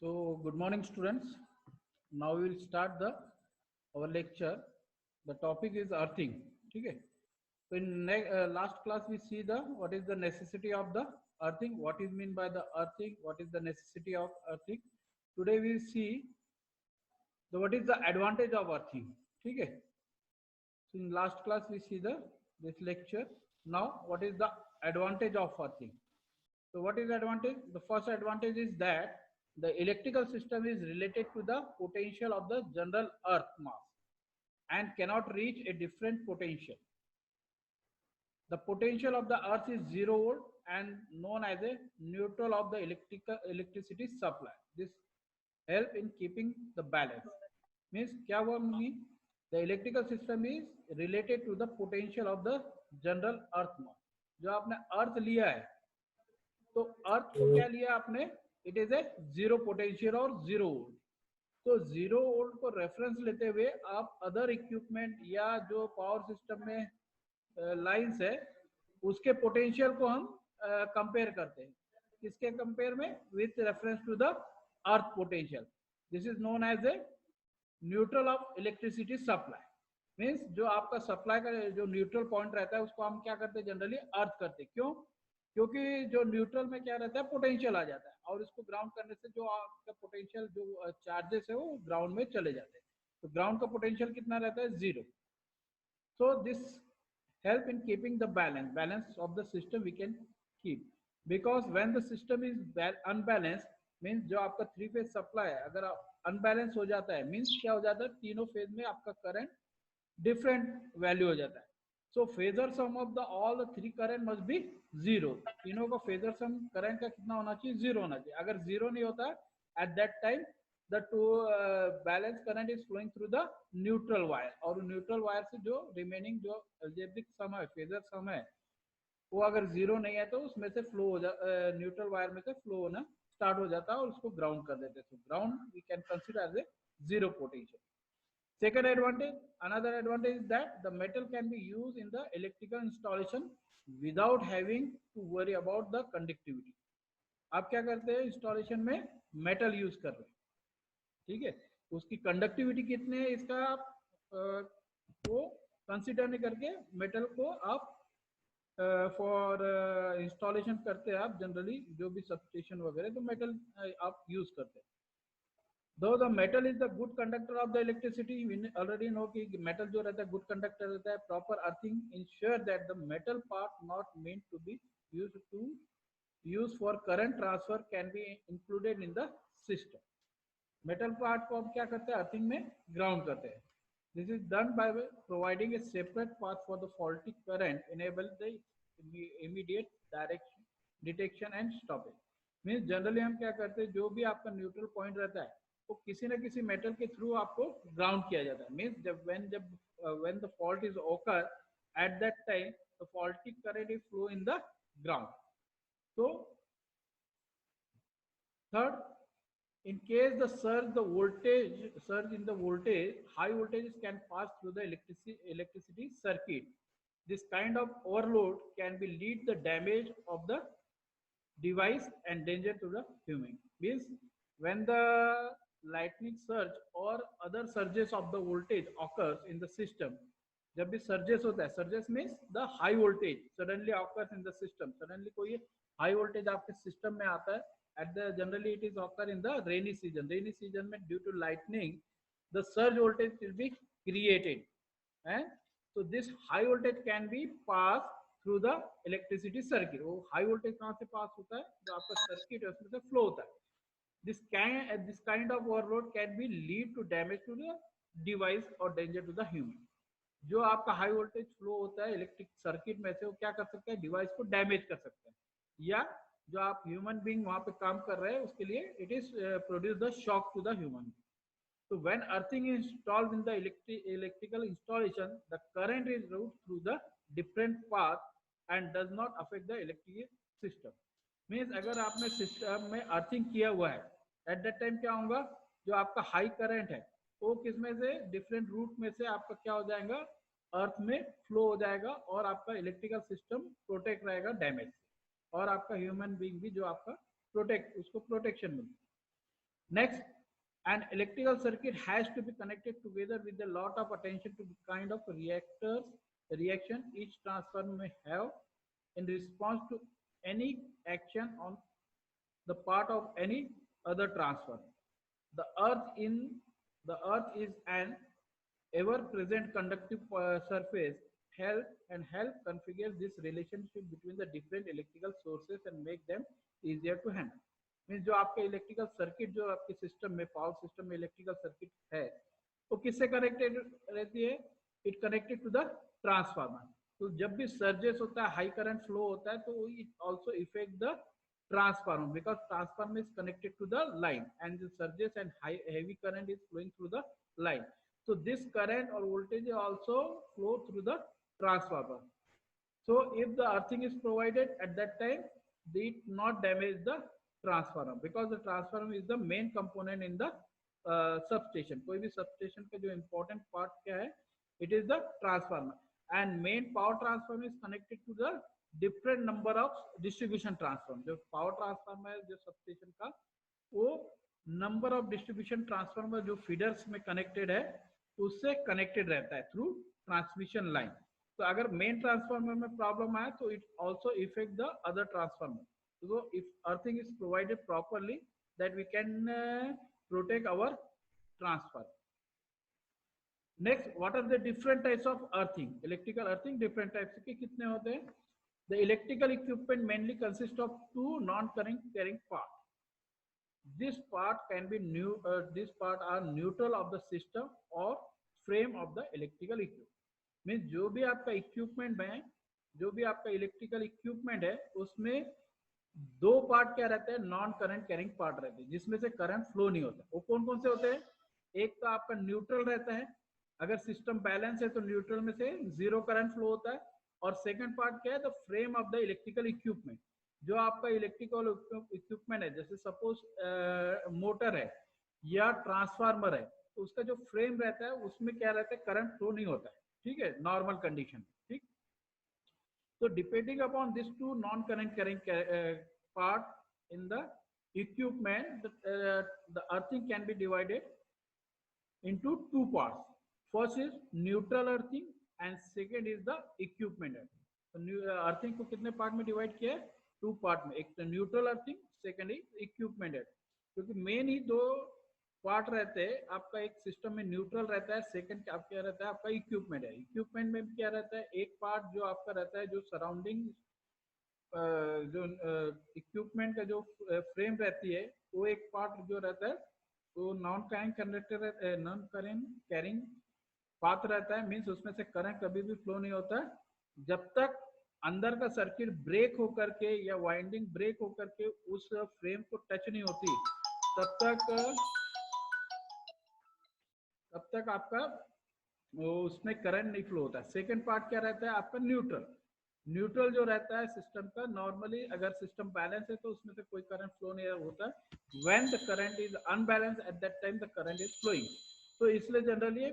So, good morning, students. Now we will start the our lecture. The topic is earthing. Okay. So, in last class we see the what is the necessity of the earthing. What is mean by the earthing? What is the necessity of earthing? Today we see the what is the advantage of earthing. Okay. So, in last class we see the this lecture. Now, what is the advantage of earthing? So what is the advantage? The first advantage is that the electrical system is related to the potential of the general earth mass and cannot reach a different potential. The potential of the earth is 0 volt and known as a neutral of the electricity supply. This help in keeping the balance. Means क्या हुआ mean? The electrical system is related to the potential of the general earth mass. जो आपने अर्थ लिया है तो अर्थ को क्या लिया आपने, it is a zero potential और जीरो वोल्ट। तो जीरो वोल्ट को रेफरेंस लेते हुए आप अदर इक्विपमेंट या जो पावर सिस्टम में लाइंस है उसके पोटेंशियल को हम कंपेयर करते हैं। किसके कंपेयर में? With reference to the earth potential. This is known as a neutral of electricity supply. Means जो आपका सप्लाई का जो न्यूट्रल पॉइंट रहता है उसको हम क्या करते हैं, जनरली अर्थ करते हैं। क्यों? क्योंकि जो न्यूट्रल में क्या रहता है, पोटेंशियल आ जाता है और इसको ग्राउंड करने से जो आपका पोटेंशियल जो चार्जेस है वो ग्राउंड में चले जाते हैं। तो ग्राउंड का पोटेंशियल कितना रहता है? Zero. So this help in keeping the balance of the system we can keep, because when the system is unbalanced means जो आपका थ्री फेज सप्लाई है अगर अनबैलेंस हो जाता है मीन्स क्या हो जाता है, तीनों फेज में आपका करंट डिफरेंट वैल्यू हो जाता है। So phasor sum of the all the three current must be zero. तीनों का फेजर सम करंट का कितना होना चाहिए? जीरो होना चाहिए। अगर जीरो नहीं होता eight that time the two balance current is flowing through the neutral wire और neutral wire से जो remaining जो algebraic sum है, phasor sum है, वो अगर जीरो नहीं है तो उसमें से फ्लो हो न्यूट्रल वायर में से फ्लो होना स्टार्ट हो जाता है और उसको ग्राउंड कर देते हैं। तो ground we can consider as a zero potential. Second advantage, another advantage is that the metal can be used in the electrical installation without having to worry about the conductivity. आप क्या करते हैं, installation में metal use कर रहे हैं, ठीक है, उसकी कंडक्टिविटी कितने है इसका आप को कंसीडर नहीं करके मेटल को आप फॉर इंस्टॉलेशन करते हैं। आप जनरली जो भी सबस्टेशन वगैरह तो मेटल आप यूज करते हैं। Though the metal is the good conductor of the electricity, already know कि मेटल जो रहता है गुड कंडक्टर रहता है। Proper earthing ensure that the metal part not meant to be use for current transfer can be included in the system. Metal part को हम क्या करते हैं, अर्थिंग में ग्राउंड करते हैं। This is done by providing A separate path for the faulty current enable the immediate direction detection and stoppage. Means generally हम क्या करते हैं, जो भी आपका न्यूट्रल पॉइंट रहता है वो किसी न किसी मेटल के थ्रू आपको ग्राउंड किया जाता है। मीन्स जब व्हेन द फॉल्ट इज ओकर eight that time the faulty current is flow in the ground. तो third, in case the surge in the voltage, high voltages can pass through the electricity circuit. This kind of overload can be lead the damage of the device and danger to the human. Means when the lightning surge or other surges of the voltage occurs in the system, जब भी surges होता है, surges means the high voltage suddenly occurs in the system, suddenly कोई high voltage आपके system में आता है at the generally it is occur in the rainy season में due to lightning the surge voltage will be created and so this high voltage can be passed through the electricity circuit। वो high voltage कहाँ से पास होता है, जो आपका circuit है उसमें से फ्लो होता है। this kind of overload can be lead to damage to the device or danger to the human। जो आपका हाई वोल्टेज फ्लो होता है इलेक्ट्रिक सर्किट में से वो क्या कर सकता है, डिवाइस को डैमेज कर सकता है, या जो आप ह्यूमन बीइंग वहां पे काम कर रहे हैं उसके लिए it is produce the shock to the human. तो when earthing is installed in the electrical installation the current is route through the different path and does not affect the electric system. Means अगर आपने system में earthing किया हुआ है eight that time क्या होगा, जो आपका हाई करंट है वो किसमें से डिफरेंट रूट में से आपका क्या हो जाएगा, अर्थ में फ्लो हो जाएगा और आपका इलेक्ट्रिकल सिस्टम प्रोटेक्ट रहेगा डैमेज से, और आपका ह्यूमन बीइंग भी जो आपका प्रोटेक्ट उसको प्रोटेक्शन मिलती है। Next, an electrical circuit has to be connected together with a lot of attention to the kind of reaction each transformer may have in response to any action on the part of any other transformer. The earth in the earth is an ever-present conductive surface help configure this relationship between the different electrical sources and make them easier to handle. Mean जो आपका electrical circuit जो आपके system में power system में electrical circuit है वो किससे connected रहती है? It connected to the transformer. तो जब भी सर्जेस होता है, हाई करंट फ्लो होता है, तो it also effect the transformer because transformer is connected to the line and the surges and heavy current is flowing through the line. So this current or voltage also flow through the transformer. So if the earthing is provided at that time, it not damage the transformer because the transformer is the main component in the substation. कोई भी substation का जो important part क्या है? It is the transformer and main power transformer is connected to the different number of distribution transformer. जो power transformer है जो substation का, वो नंबर ऑफ डिस्ट्रीब्यूशन ट्रांसफार्मर जो फीडर्स में कनेक्टेड है उससे कनेक्टेड रहता है थ्रू ट्रांसमिशन लाइन. तो अगर मेन ट्रांसफार्मर में प्रॉब्लम आए तो it also effect the other transformer. So if earthing is provided properly, that we can protect our transformer. Next, what are the different types of earthing? Electrical earthing different types के कितने होते हैं? The electrical equipment mainly consists of two non-current carrying parts. This part can be this part are neutral of the system or frame of the electrical equipment. Means जो भी आपका equipment है, जो भी आपका electrical equipment है, उसमें दो पार्ट क्या रहते हैं? नॉन करंट कैरिंग पार्ट रहते हैं जिसमें से करंट फ्लो नहीं होता. वो कौन कौन से होते हैं? एक तो आपका न्यूट्रल रहता है, अगर सिस्टम बैलेंस है तो न्यूट्रल में से जीरो करंट फ्लो होता है. और सेकंड पार्ट क्या है? The frame of the electrical equipment. जो आपका इलेक्ट्रिकल इक्विपमेंट है, जैसे सपोज मोटर है या ट्रांसफार्मर है, तो उसका जो फ्रेम रहता है उसमें क्या रहता है? करंट फ्लो नहीं होता है. ठीक है, नॉर्मल कंडीशन. ठीक. So depending upon these two non-current carrying part in the equipment, the earthing can be divided into two parts. First is neutral earthing and second is the equipment earthing. So earthing को कितने part में divide किया है? Two part में. एक neutral earthing, second is equipment earthing. क्योंकि main ही दो part रहते हैं आपका. एक सिस्टम में न्यूट्रल रहता है, सेकंड आप क्या रहता है? आपका इक्विपमेंट है. इक्विपमेंट में क्या रहता है? एक पार्ट जो आपका रहता है जो सराउंडिंग जो इक्विपमेंट का जो फ्रेम रहती है वो एक पार्ट जो रहता है वो non current conductor non current carrying path रहता है. मीन्स उसमें से करंट कभी भी फ्लो नहीं होता जब तक अंदर का सर्किट ब्रेक होकर के या वाइंडिंग ब्रेक होकर के उस फ्रेम को टच नहीं होती तब तक आपका उसमें करंट नहीं फ्लो होता है. सेकंड पार्ट क्या रहता है? आपका न्यूट्रल. न्यूट्रल जो रहता है सिस्टम का, नॉर्मली अगर सिस्टम बैलेंस है तो उसमें से कोई करंट फ्लो नहीं होता. When the current is unbalance at that time the current is flowing. तो इसलिए generally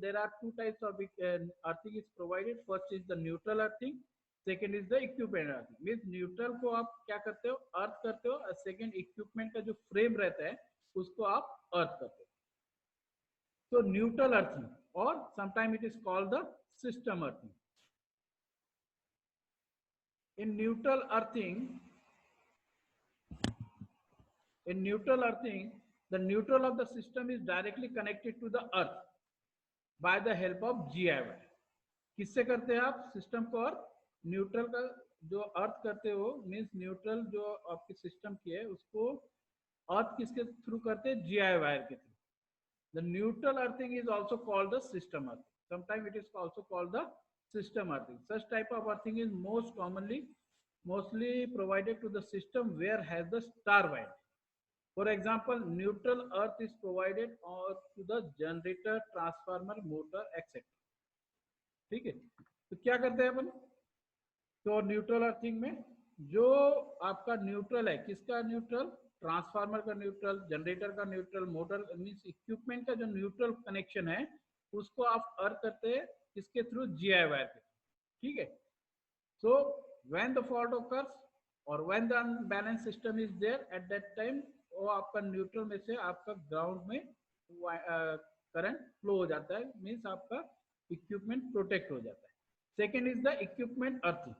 there are two types of earthing is provided. First is the neutral earthing, second is the equipment earthing. Means neutral को आप क्या करते हो? अर्थ करते हो. Second equipment का जो फ्रेम रहता है उसको आप अर्थ करते हो. So neutral earthing or sometimes it is called the system earthing. In neutral earthing, the neutral of the system is directly connected to the earth by the help of GI wire. किससे करते हैं आप system को? और neutral का जो अर्थ करते हो, मीन्स न्यूट्रल जो आपकी सिस्टम की है उसको अर्थ किसके थ्रू करते हैं? GI वायर के through. The neutral earthing is also called the system earthing. Sometimes it is also called the system earthing. Such type of earthing is mostly provided to the system where has the star wire. For example, neutral earth is provided to the generator, transformer, motor, etc. ठीक है. तो क्या करते हैं अपन? तो neutral earthing में जो आपका न्यूट्रल है, किसका न्यूट्रल? ट्रांसफार्मर का न्यूट्रल, जनरेटर का न्यूट्रल, मोटर मींस इक्विपमेंट का जो न्यूट्रल कनेक्शन है उसको आप अर्थ करते हैं किसके थ्रू? GI वायर के. ठीक है. So when the fault occurs or when the unbalanced system is there, at that time वो आपका न्यूट्रल में से आपका ग्राउंड में करंट फ्लो हो जाता है, मीन्स आपका इक्विपमेंट प्रोटेक्ट हो जाता है. Second is the equipment earthing,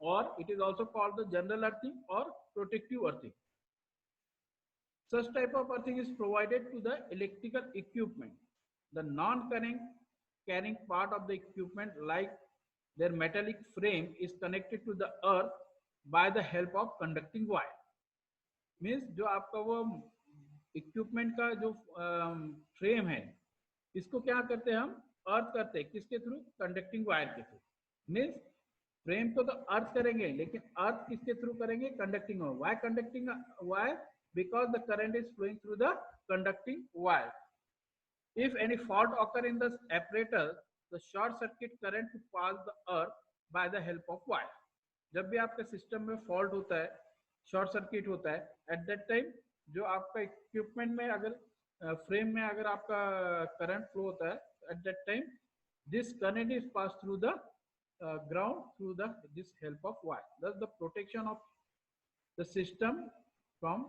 or it is also called the general earthing or protective earthing. Such type of earthing is provided to the electrical equipment. The non-carrying part of the equipment, like their metallic frame, is connected to the earth by the help of conducting wire. Means जो आपका वो equipment का जो frame है, इसको क्या करते हैं हम, अर्थ करते हैं. किसके थ्रू? कंडक्टिंग वायर के थ्रू. मीन्स फ्रेम को तो अर्थ करेंगे, लेकिन अर्थ किसके थ्रू करेंगे? Conducting wire. Why conducting wire? Because the current is flowing through the conducting wire. If any fault occur in the apparatus, the short circuit current to pass the earth by the help of wire. जब भी आपके system में fault होता है, short circuit होता है, eight that time जो आपका इक्विपमेंट में अगर फ्रेम में अगर आपका करंट फ्लो होता है, eight that time this current is pass through the ground through the this help of wire. Thus the protection of the system from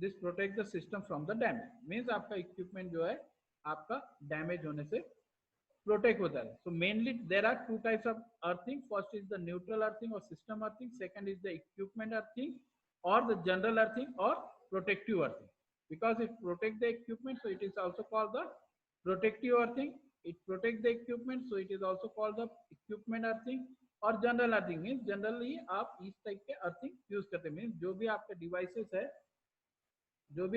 this protect the system from the damage. Means आपका equipment जो है आपका damage होने से protect होता है. So mainly there are two types of earthing. First is the neutral earthing or system earthing. Second is the equipment earthing or the general earthing or protective earthing. Because it protect the equipment, so it is also called the protective earthing. It protect the equipment, so it is also called the equipment earthing. और general earthing means generally आप इस type के earthing use करते हैं. Means जो भी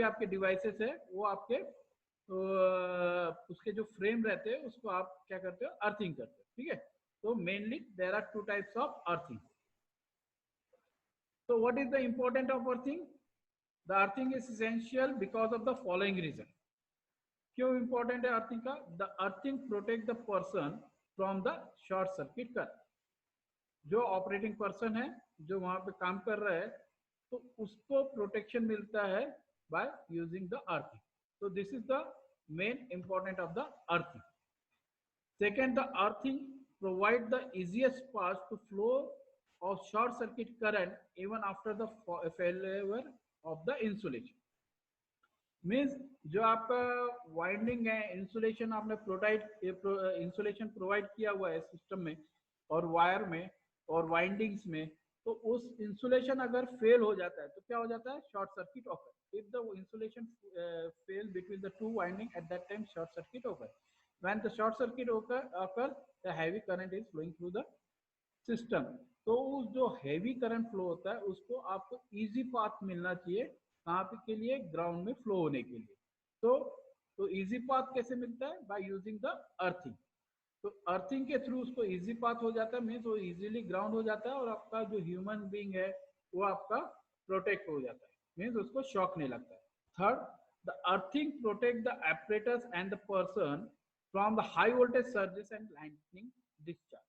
आपके devices है वो आपके तो उसके जो फ्रेम रहते हैं उसको आप क्या करते हो? अर्थिंग करते हो. ठीक है. तो mainly there are two types of earthing. So what is the importance of earthing? The earthing is essential because of the following reason. क्यों इंपॉर्टेंट है अर्थिंग का? The earthing protect the person from the short circuit current. जो operating person है, जो वहां पे काम कर रहा है, तो उसको प्रोटेक्शन मिलता है by using the earthing. So this is the main important of the earthing. Second, the earthing provide the easiest path to flow of short circuit current even after the failure of the insulation. Means जो आपका winding है, insulation आपने insulation provide किया हुआ है system में और wire में और वाइंडिंग्स में, तो उस इंसुलेशन अगर फेल हो जाता है तो क्या हो जाता है? Short circuit occur. If the insulation fail between the two winding, at that time short circuit occur. When the short circuit occur, the heavy current is flowing through the system. तो उस जो heavy current flow होता है उसको आपको easy path मिलना चाहिए. कहाँ पे के लिए? ग्राउंड में फ्लो होने के लिए. तो easy path कैसे मिलता है? By using the earthing. तो अर्थिंग के थ्रू उसको इजी पाथ हो जाता है, मीन्स वो इजीली ग्राउंड हो जाता है और आपका जो ह्यूमन बीइंग है वो आपका प्रोटेक्ट हो जाता है, मीन्स उसको शॉक नहीं लगता है. Third, the earthing protect the apparatus and the person from the high voltage surges and lightning discharge.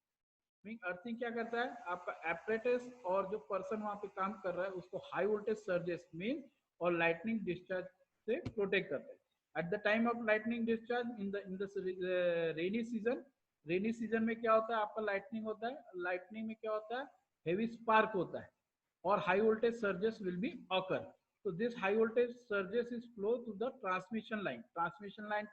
Mean earthing क्या करता है? आपका apparatus और जो पर्सन वहां पे काम कर रहा है उसको हाई वोल्टेज सर्जेस मीन और लाइटनिंग डिस्चार्ज से प्रोटेक्ट करता है. Eight the time of lightning discharge in the rainy season में क्या होता है? आपका लाइटनिंग होता है. लाइटनिंग में क्या होता है? हेवी स्पार्क होता है और high voltage surges will be occur. So this high voltage surges is flow to the transmission line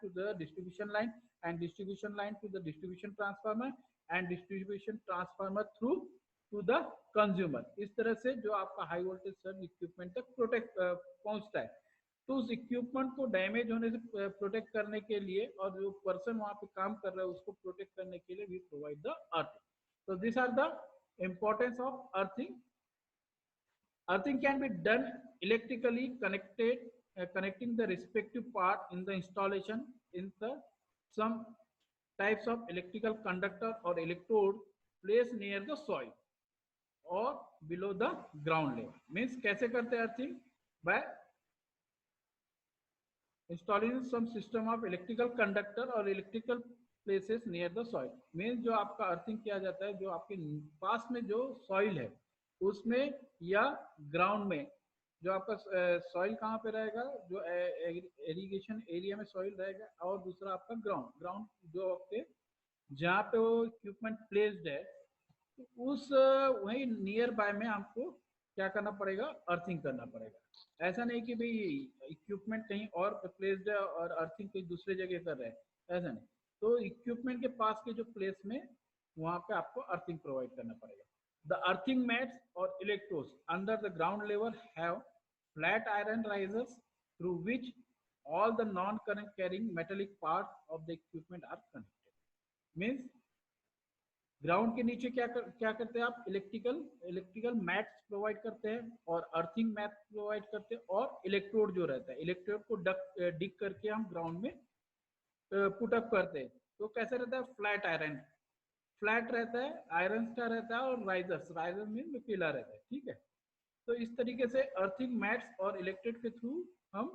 to the distribution line, and distribution line to the distribution transformer, and distribution transformer through to the consumer. इस तरह से जो आपका high voltage surge equipment तक protect पहुंचता है. तो उस इक्विपमेंट को डैमेज होने से प्रोटेक्ट करने के लिए और जो पर्सन वहां पे काम कर रहा है उसको प्रोटेक्ट करने के लिए we provide the earthing. So these are the importance of earthing. Earthing can be done electrically connecting the respective part in the installation in the some types of electrical conductor or electrode placed near the soil or below the ground level. Means कैसे करते हैं earthing? By installing some system of electrical conductor or electrical places near the soil. Means जो आपका earthing किया जाता है, जो आपके पास में जो soil है उसमें या ग्राउंड में, जो आपका सॉइल कहाँ पे रहेगा? जो इरिगेशन एरिया में सॉइल रहेगा, और दूसरा आपका ग्राउंड जो आपके जहाँ पे वो इक्विपमेंट प्लेस्ड है, तो उस वही नियर बाय में आपको क्या करना पड़ेगा, अर्थिंग करना पड़ेगा। ऐसा नहीं कि भाई इक्विपमेंट कहीं और प्लेस्ड है और अर्थिंग कोई दूसरे जगह कर रहे हैं, ऐसा नहीं। तो इक्विपमेंट के पास के जो प्लेस में, वहां पे आपको अर्थिंग प्रोवाइड करना पड़ेगा। द अर्थिंग मैट्स और electrodes under the ground level have flat iron risers through which all the non-current carrying metallic parts of the equipment are connected। means ground के नीचे क्या करते हैं आप, इलेक्ट्रिकल मैट्स प्रोवाइड करते हैं और अर्थिंग मैट प्रोवाइड करते हैं, और इलेक्ट्रोड जो रहता है, इलेक्ट्रोड को डिग करके हम ग्राउंड में पुट अप करते हैं। तो कैसे रहता है, फ्लैट आयरन, फ्लैट रहता है, आयरन का रहता है, और राइजर में नुकीला रहता है, ठीक है। तो इस तरीके से अर्थिंग मैट्स और इलेक्ट्रोड के थ्रू हम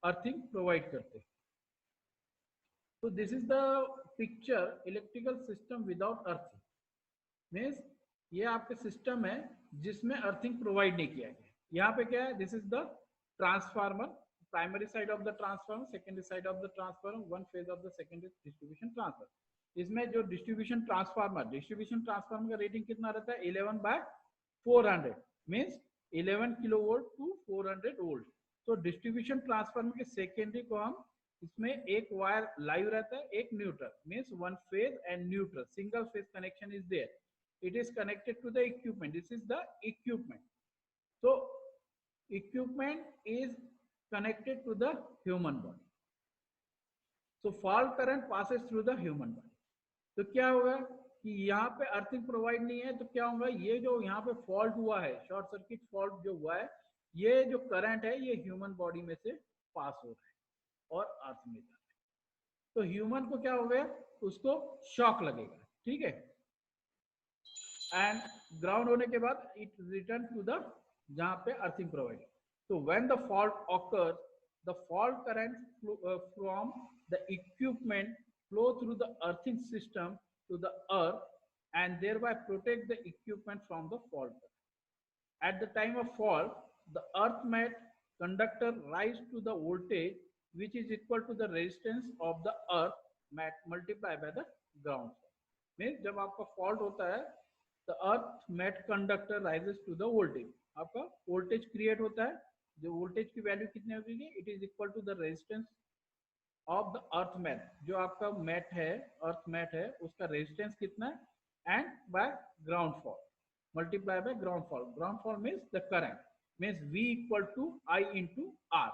अर्थिंग प्रोवाइड करते हैं। तो this is the picture electrical system without earthing. Means ये आपके सिस्टम है जिसमें अर्थिंग प्रोवाइड नहीं किया गया। यहाँ पे क्या है, this is the transformer, primary side of the transformer, secondary side of the transformer, one phase of the secondary distribution transformer. इसमें जो डिस्ट्रीब्यूशन ट्रांसफार्मर का रेटिंग कितना रहता है, 11/400, means 11 kilo volt to 400 volt. तो डिस्ट्रीब्यूशन ट्रांसफार्मर के secondary को हम, इसमें एक वायर लाइव रहता है, एक neutral, means one phase and neutral, single phase connection is there, it is connected to the equipment. This is the equipment. So equipment is connected to the human body. So fault current passes through the human body. तो क्या होगा कि यहाँ पे earthing provide नहीं है, तो क्या होगा, ये जो यहाँ पे फॉल्ट हुआ है, शॉर्ट सर्किट फॉल्ट जो हुआ है, ये जो करंट है ये ह्यूमन बॉडी में से पास हो रहा है और अर्थ में जा रहा है। तो ह्यूमन को क्या हो गया, उसको शॉक लगेगा, ठीक है। एंड ग्राउंड होने के बाद इट रिटर्न टू द जहां पे अर्थिंग प्रोवाइड। तो when the fault occurs, the fault current from the equipment flow through the earthing system to the earth and thereby protect the equipment from the fault. At the time of fault, the earth mat conductor rise to the voltage which is equal to the resistance of the earth mat multiplied by the ground. Means जब आपका fault होता है, the earth mat conductor rises to the voltage, आपका voltage create होता है, जो voltage की value कितनी होगी, it is equal to the resistance of the earth mat, जो आपका मैट है, अर्थ मैट है, उसका रेजिस्टेंस कितना है, and by ground fall multiply by ground fall. Ground fall means the current, means V equal to I into R,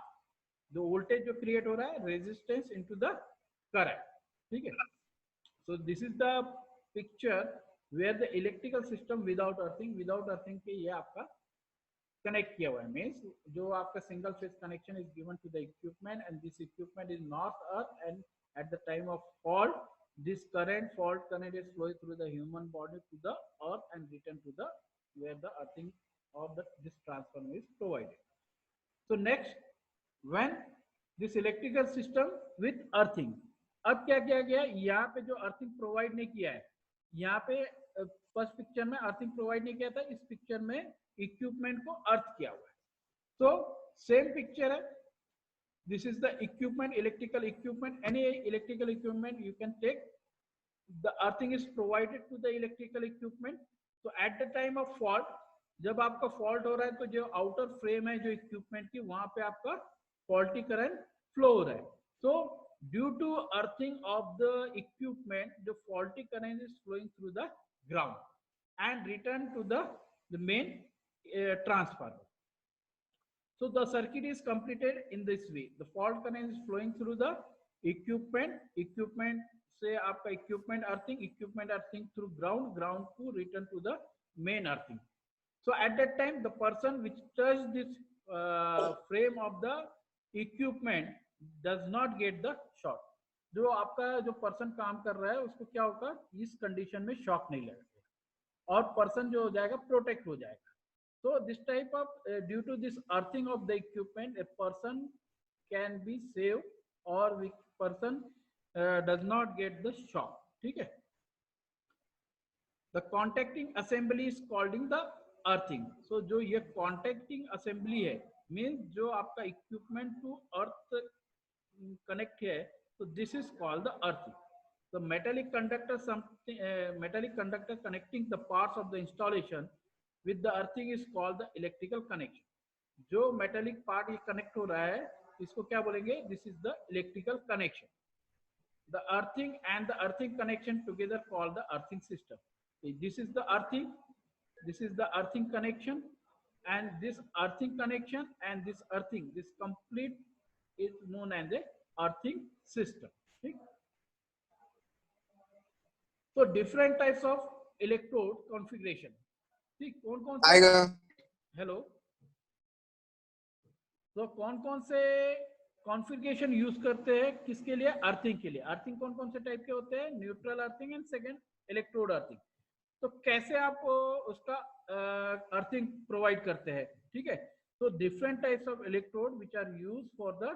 जो voltage जो create हो रहा है, रेजिस्टेंस इंटू द करंट, ठीक है। So this is the picture where the electrical system without earthing के ये आपका कनेक्ट किया हुआ है। मीन्स जो आपका single phase connection is given to the equipment and this equipment is not earth, and at the time of fault this fault current is flowing through the human body to the earth and return to the where the earthing of this transformer is provided. So next, when this electrical system with earthing, अब क्या किया गया, यहाँ पे जो earthing provide नहीं किया है, यहाँ पे फर्स्ट पिक्चर में अर्थिंग प्रोवाइड नहीं किया था, इस पिक्चर में इक्विपमेंट को अर्थ किया हुआ है। तो सेम पिक्चर है, this is the equipment, electrical equipment, any electrical equipment you can take, the earthing is provided to the electrical equipment. तो at the time of fault, जब आपका फॉल्ट हो रहा है, तो जो आउटर फ्रेम है जो इक्विपमेंट की, वहां पे आपका फॉल्टी करंट फ्लो हो रहा है। तो due to earthing of the equipment, the faulty current is flowing through the ground and return to the main transformer. So the circuit is completed in this way. The fault current is flowing through the equipment से आपका equipment earthing through ground to return to the main earthing. So at that time, the person which touched this frame of the equipment does not get the shock. जो आपका जो person काम कर रहा है उसको क्या होगा, इस कंडीशन में शॉक नहीं लगेगा और पर्सन जो हो जाएगा प्रोटेक्ट हो जाएगा। तो this type of due to this earthing of the equipment a person can be save और person does not get the shock, ठीक है। The contacting assembly is calling the earthing. So जो ये कॉन्टेक्टिंग असेंबली है, means जो आपका equipment to earth connect है, तो this is called the earthing. The metallic conductor connecting the parts of the installation with the earthing is called the electrical connection. जो metallic part ये connect हो रहा है इसको क्या बोलेंगे? This is the electrical connection. The earthing and the earthing connection together called the earthing system. This is the earthing, this is the earthing connection, and this earthing connection and this earthing, this complete is known as the earthing system. ठीक? So different types of electrode configuration. ठीक? कौन-कौन से? Hello. तो कौन-कौन से configuration use करते हैं किसके लिए? अर्थिंग के लिए. अर्थिंग कौन-कौन से टाइप के होते हैं? Neutral earthing and second electrode earthing. तो कैसे आप उसका अर्थिंग प्रोवाइड करते हैं? ठीक है. तो different types of electrode which are used for the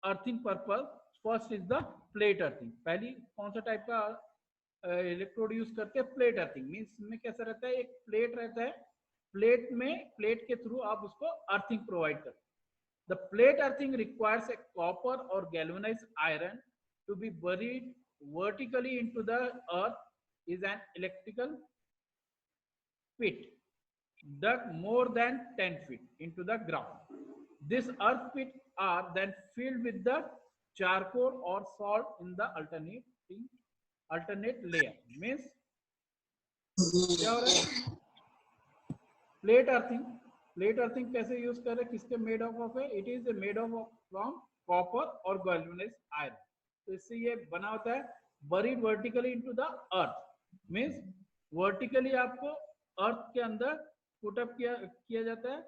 earthing purpose. First is the plate earthing. पहली कौन सा टाइप का इलेक्ट्रोड यूज करते हैं? Plate earthing. मींस में कैसा रहता है? एक प्लेट रहता है, प्लेट में प्लेट के थ्रू आप उसको अर्थिंग प्रोवाइड करते हैं. The plate earthing requires a copper or galvanized iron to be buried vertically into the earth is an electrical pit dug more than 10 feet into the ground. This earth pit are then filled with the charcoal or salt in the alternate layer. Means क्या हो रहा है? Plate earthing. Plate earthing कैसे use कर रहे हैं? किसके made of है? It is made of from copper और गैल्वेनाइज्ड आयरन. तो इससे ये बना होता है buried vertically into the earth. Means vertically आपको अर्थ के अंदर पुट अप किया जाता है.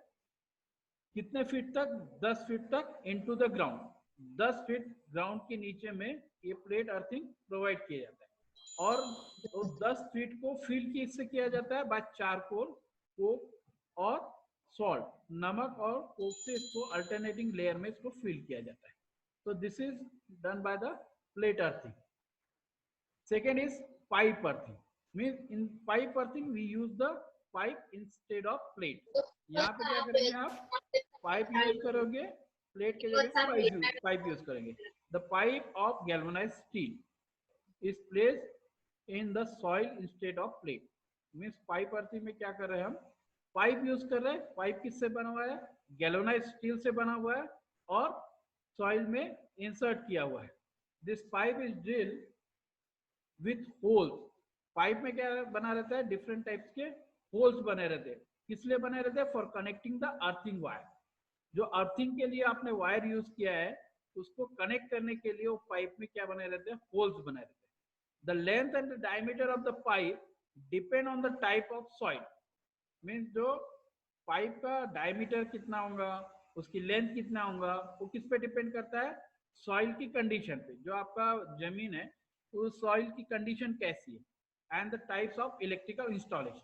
कितने फीट तक? 10 फीट तक into the ground. 10 feet ground के नीचे में ये प्लेट अर्थिंग प्रोवाइड किया जाता है. और तो 10 फीट को फिल किससे किया जाता है? बाय चारकोल, कोक और सॉल्ट. नमक और कोक से इसको अल्टरनेटिंग लेयर में इसको फिल किया जाता है. तो this is done by the plate earthing. Second is pipe earthing. Means in pipe earthing we use the pipe instead of plate. यहाँ पे क्या करेंगे? आप पाइप यूज करोगे, प्लेट के जगह पाइप यूज करेंगे. The pipe of galvanised steel is placed in the soil instead of plate. Means pipe earthing में क्या कर रहे हैं? हम पाइप यूज कर रहे हैं. पाइप किससे बना हुआ है? गैल्वेनाइज्ड स्टील से बना हुआ है और सॉइल में इंसर्ट किया हुआ है. This pipe is drill with holes. Pipe में क्या बना रहता है? डिफरेंट टाइप्स के होल्स बने रहते हैं. किस लिए बने रहते हैं? For connecting the earthing wire. जो अर्थिंग के लिए आपने वायर यूज किया है उसको कनेक्ट करने के लिए वो पाइप में क्या बने रहते हैं? होल्स बने रहते हैं. The length and the diameter of the pipe depend on the type of soil. Means जो पाइप का डायमीटर कितना होगा, उसकी लेंथ कितना होगा, वो किस पे डिपेंड करता है? सॉइल की कंडीशन पे. जो आपका जमीन है उस सॉइल की कंडीशन कैसी है. And the types of electrical installation.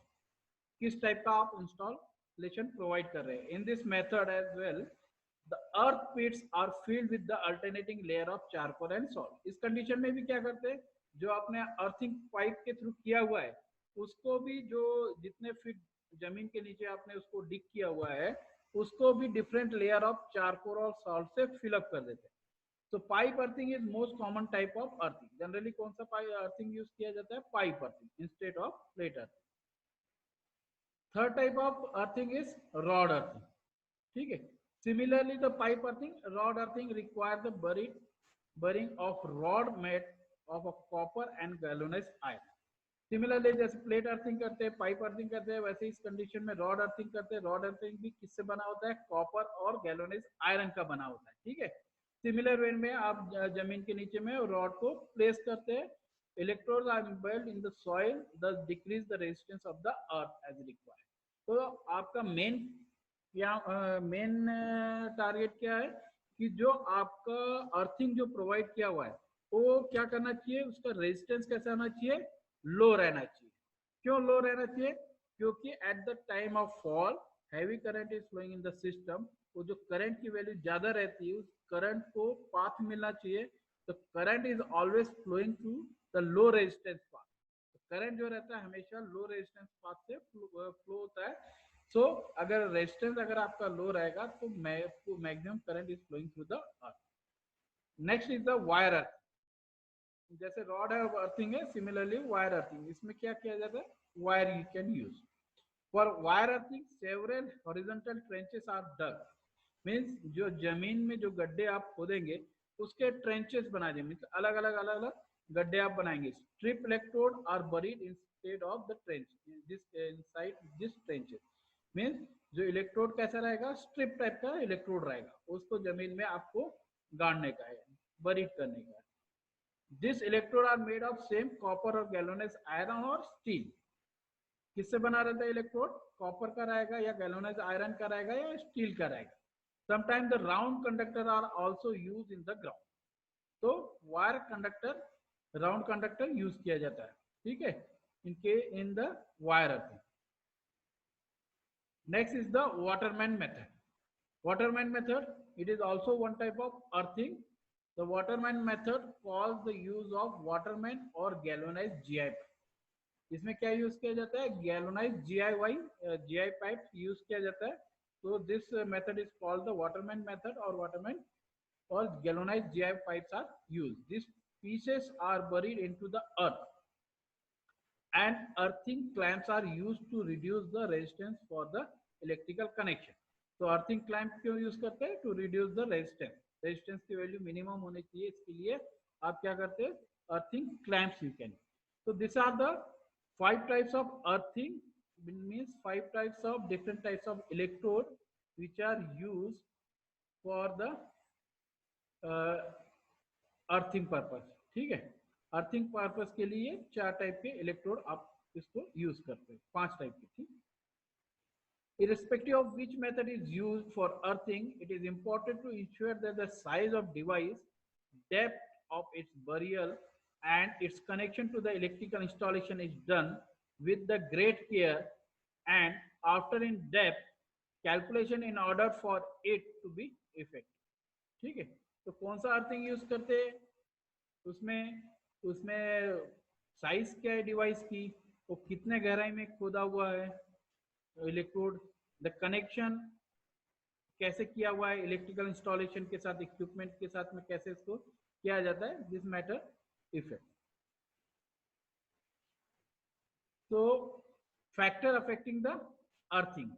किस टाइप का आप इंस्टॉलेशन प्रोवाइड कर रहे हैं. In this method as well the earth pits are filled with the alternating layer of charcoal and salt. इस कंडीशन में भी क्या करते हैं? जो आपने अर्थिंग पाइप के थ्रू किया हुआ है उसको भी, जो जितने फीट जमीन के नीचे आपने उसको डिग किया हुआ है उसको भी डिफरेंट लेयर ऑफ चारकोल और सॉल्ट से फिल अप कर देते हैं. तो pipe earthing is most common type of earthing. Generally कौन सा पाइप अर्थिंग यूज किया जाता है? Pipe earthing instead of plate earthing. Third type of earthing is rod earthing. ठीक है. Similarly the pipe earthing, rod earthing require the burying of rod made of a copper and galvanized iron. Similarly जैसे plate earthing करते हैं, pipe earthing करते हैं, वैसे इस condition में रॉड अर्थिंग करते हैं. रॉड अर्थिंग भी किससे बना होता है? कॉपर और गैल्वेनाइज्ड आयरन का बना होता है. ठीक है. सिमिलर वे में आप जमीन के नीचे में रॉड को प्लेस करते हैं. Electrodes are embedded in the soil thus decrease the resistance of the earth as required. तो आपका मेन टारगेट क्या है कि जो आपका अर्थिंग जो प्रोवाइड किया हुआ है वो क्या करना चाहिए? उसका रेजिस्टेंस कैसा होना चाहिए? लो रहना चाहिए. क्यों लो रहना चाहिए? क्योंकि at the time of fall heavy current is flowing in the system. वो जो करंट की वैल्यू ज्यादा रहती है उस करंट को पाथ मिलना चाहिए. तो current is always flowing through the low resistance path. Current जो रहता है हमेशा लो रेजिस्टेंस पाथ से फ्लो होता है. सो अगर रेजिस्टेंस अगर आपका लो रहेगा तो maximum current is flowing through the earth. Next is the wire earth. जैसे रॉड है अर्थिंग है, सिमिलरली वायर अर्थिंग. इसमें क्या किया जाता है? Wire you can use. For wire earthing, several horizontal trenches are dug. Means जो जमीन में जो गड्ढे आप खोदेंगे उसके ट्रेंचेस बना दिए, मीन्स अलग अलग अलग अलग गड्ढे आप बनाएंगे. Strip electrode are buried instead of the trench this inside this trenches. Means जो इलेक्ट्रोड कैसा रहेगा, स्ट्रिप टाइप का इलेक्ट्रोड रहेगा, उसको जमीन में आपको गाड़ने का है, बरीड करने का है. This electrode are made of same copper और गैल्वेनाइज्ड आयरन और स्टील. किससे बना रहता है इलेक्ट्रोड, कॉपर का रहेगा या गैल्वेनाइज्ड आयरन का रहेगा या स्टील का रहेगा. Sometime the round conductor are also use in the ground. तो wire conductor, round conductor use किया जाता है, ठीक है, इनके in the wire earthing. Next is the waterman method. Waterman method, it is also one type of earthing. The Waterman method calls the use of Waterman or galvanized GI pipe. इसमें क्या use किया जाता है, galvanized GI pipe use किया जाता है. So this method is called the Waterman method or Waterman or galvanized GI pipes are used. These pieces are buried into the earth and earthing clamps are used to reduce the resistance for the electrical connection. तो earthing clamp क्यों use करते हैं, to reduce the resistance. Resistance की value minimum होनी चाहिए, इसके लिए आप क्या करते हैं, अर्थिंग क्लैंप्स यू कैन. तो this are the 5 types of earthing, means 5 types of different types of electrode which are used for the earthing purpose. ठीक है, अर्थिंग पर्पस के लिए 4 टाइप के इलेक्ट्रोड आप इसको यूज करते हैं, 5 टाइप के. ठीक, irrespective of which method is used for earthing, it is important to ensure that the size of device, depth of its burial, and its connection to the electrical installation is done with the great care and after in depth calculation in order for it to be effective. ठीक है, तो कौन सा earthing use करते हैं, उसमें उसमें size क्या है डिवाइस की, वो कितने गहराई में खोदा हुआ है इलेक्ट्रोड, द कनेक्शन कैसे किया हुआ है इलेक्ट्रिकल इंस्टॉलेशन के साथ, इक्विपमेंट के साथ में कैसे इसको किया जाता है, दिस मैटर इफेक्ट. तो factor affecting the earthing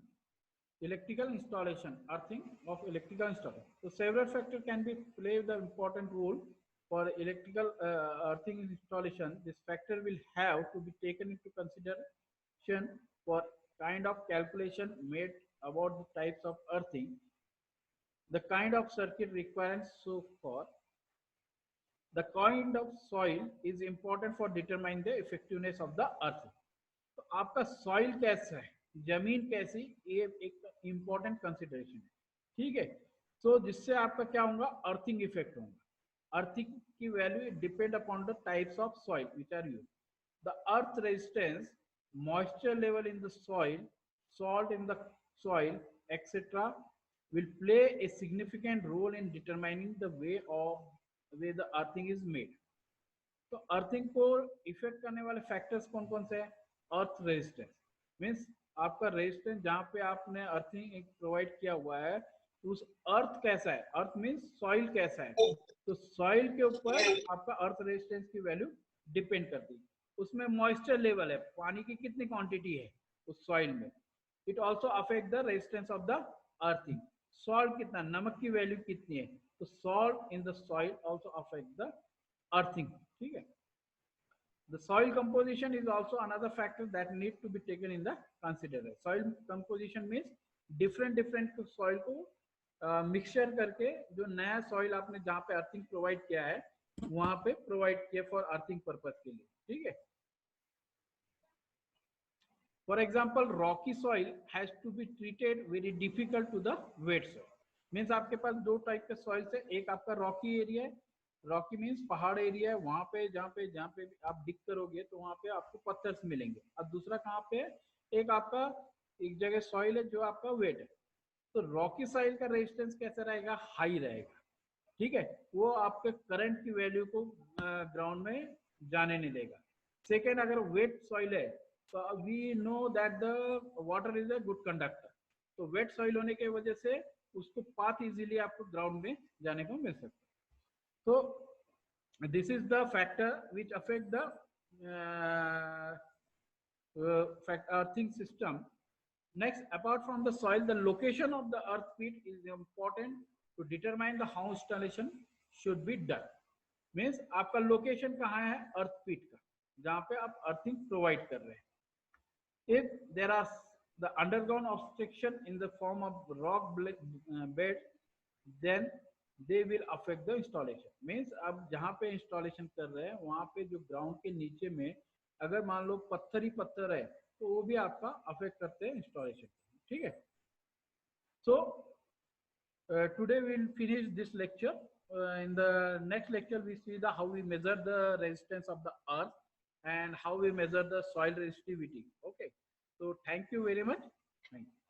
electrical installation, earthing of electrical installation. So several factors can be play the important role for electrical earthing installation. This factor will have to be taken into consideration for kind of calculation made about the types of earthing, the kind of circuit requirements, so forth. The kind of soil is important for determining the effectiveness of the earthing. तो आपका soil कैसा है, जमीन कैसी, ये एक important consideration है. ठीक है, तो जिससे आपका क्या होगा, अर्थिंग इफेक्ट होगा. अर्थिंग की value depend upon the types of soil which are used. The earth resistance, moisture level in the soil, salt in the soil, etc. will play a significant role in determining the way the earthing is made. तो earthing को effect करने वाले factors कौन कौन से हैं, earth resistance, means आपका resistance जहां पे आपने अर्थिंग प्रोवाइड किया हुआ है, उस अर्थ कैसा है, अर्थ मीन्स सॉइल कैसा है, तो सॉइल के ऊपर आपका अर्थ रेजिस्टेंस की वैल्यू डिपेंड करती है. उसमें मॉइस्चर लेवल है, पानी की कितनी क्वांटिटी है उस सॉइल में, it also affect the resistance of the earthing. Salt कितना, नमक की वैल्यू कितनी है, तो salt in the soil also affect the earthing. ठीक है, the soil composition is also another factor that need to be taken in the consideration. Soil composition means different soil को mixture करके जो नया सॉइल आपने जहाँ पे अर्थिंग प्रोवाइड किया है वहां पे प्रोवाइड किया फॉर अर्थिंग पर्पस के लिए. ठीक है, for example rocky soil has to be treated very difficult to the wet soil. Means आपके पास 2 टाइप के सॉइल है, एक आपका रॉकी एरिया है, रॉकी मीन्स पहाड़ एरिया है, वहां पे जहाँ पे आप डिग करोगे तो वहां पे आपको पत्थर मिलेंगे. अब दूसरा कहाँ पे, एक आपका एक जगह सॉइल है जो आपका वेट है. तो रॉकी सॉइल का रेजिस्टेंस कैसा रहेगा, हाई रहेगा. ठीक है, वो आपके करंट की वैल्यू को ग्राउंड में जाने नहीं देगा. सेकेंड, अगर वेट सॉइल है तो we know that the water is a good conductor. तो वेट सॉइल होने की वजह से उसको पाथ इजीली आपको ग्राउंड में जाने को मिल सकता है. So this is the factor which affect the earthing system. Next, apart from the soil, the location of the earth pit is important to determine the how installation should be done. Means आपका location कहाँ है अर्थ पिट का, जहाँ पे आप earthing provide कर रहे हैं. If there are the underground obstruction in the form of rock bed, then they will affect the installation. Means अब जहाँ पे installation कर रहे हैं वहाँ पे जो ground के नीचे में अगर मान लो पत्थर ही पत्थर है तो वो भी आपका affect करते हैं installation. ठीक है. So today we will finish this lecture. In the next lecture we see the how we measure the resistance of the earth and how we measure the soil resistivity. Okay. So thank you very much. Thank you.